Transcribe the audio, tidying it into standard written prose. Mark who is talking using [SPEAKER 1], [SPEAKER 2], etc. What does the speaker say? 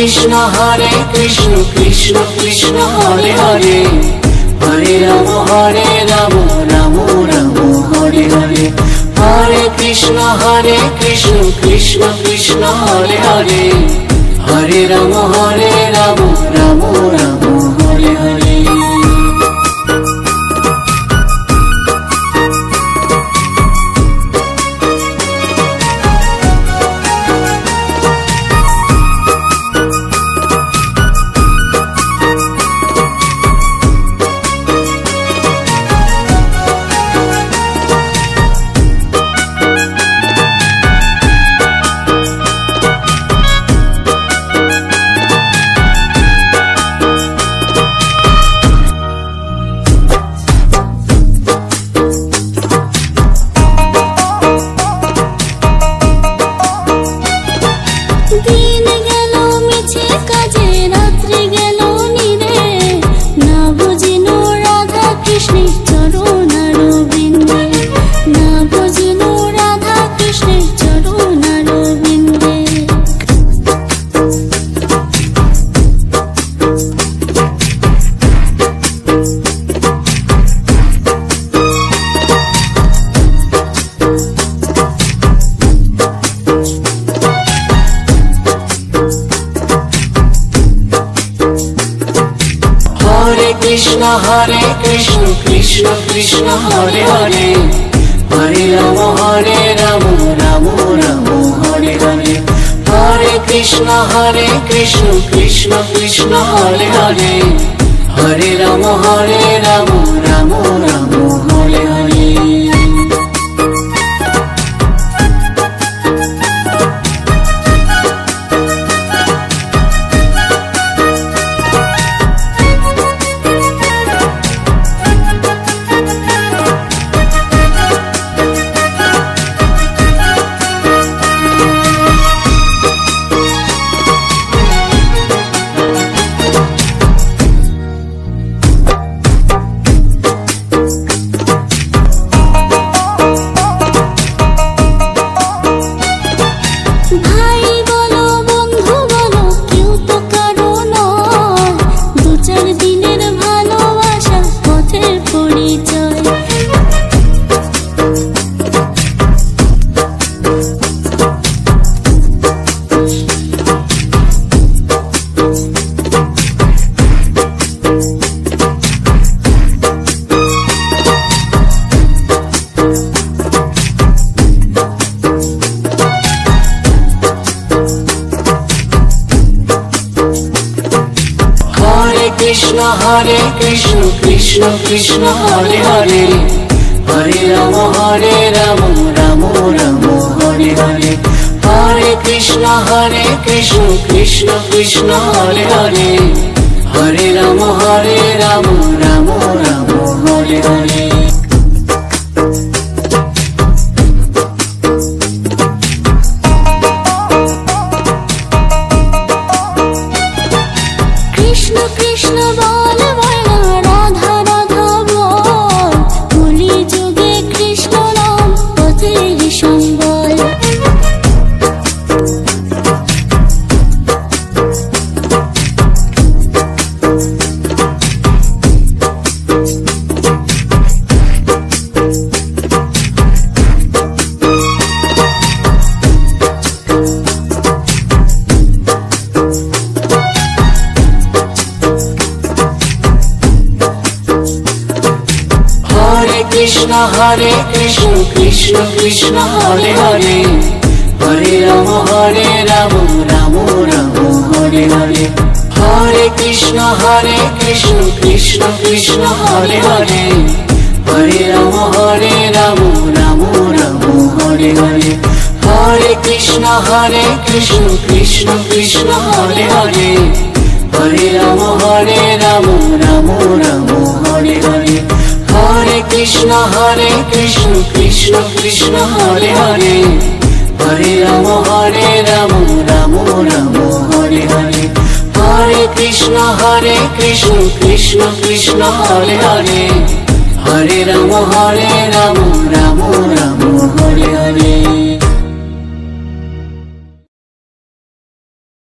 [SPEAKER 1] Krishna Krishna Krishna Hare Hare Hare Rama Rama Rama Hare Hare Hare Krishna Krishna Krishna Hare Hare Hare Rama Rama Rama Hare Hare Krishna Krishna Krishna Hare Hare Hare Rama Rama Rama Hare Hare Hare Krishna Krishna Krishna Hare Hare Hare Rama Rama Rama Hare Hare Krishna Krishna Krishna Hare Hare Hare Rama Rama Rama Hare Hare Hare Krishna Krishna Krishna Hare Hare Hare Rama Rama Rama Hare Hare Krishna Krishna Krishna Hare Hare Hare Ram Ram Ram Hare Hare Hare Krishna Krishna Krishna Hare Hare Hare Ram Ram Ram Hare Hare Hare Krishna Krishna Krishna Hare Hare Hare Ram Ram Ram Hare Hare Hare Krishna Krishna Krishna Hare Hare Hare Ram Ram Ram Hare Hare Hare Krishna Krishna Krishna Hare Hare Hare Ram Ram Ram